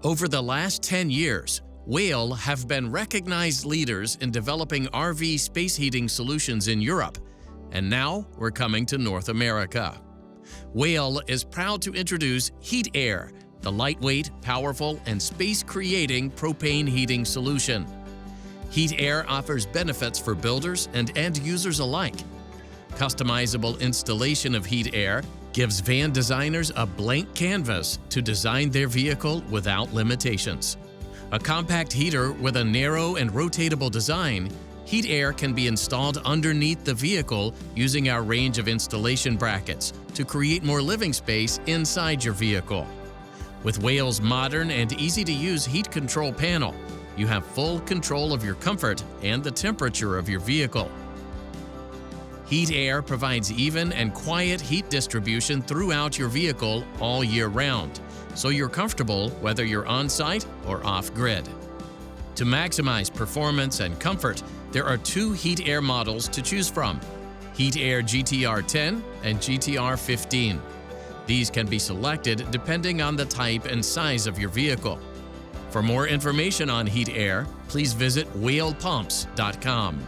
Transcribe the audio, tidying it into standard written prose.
Over the last 10 years, Whale have been recognized leaders in developing RV space heating solutions in Europe, and now we're coming to North America. Whale is proud to introduce Heat Air, the lightweight, powerful, and space-creating propane heating solution. Heat Air offers benefits for builders and end users alike. Customizable installation of Heat Air gives van designers a blank canvas to design their vehicle without limitations. A compact heater with a narrow and rotatable design, Heat Air can be installed underneath the vehicle using our range of installation brackets to create more living space inside your vehicle. With Whale's modern and easy-to-use heat control panel, you have full control of your comfort and the temperature of your vehicle. Heat Air provides even and quiet heat distribution throughout your vehicle all year round, so you're comfortable whether you're on-site or off-grid. To maximize performance and comfort, there are two Heat Air models to choose from: Heat Air GTR 10 and GTR 15. These can be selected depending on the type and size of your vehicle. For more information on Heat Air, please visit whalepumps.com.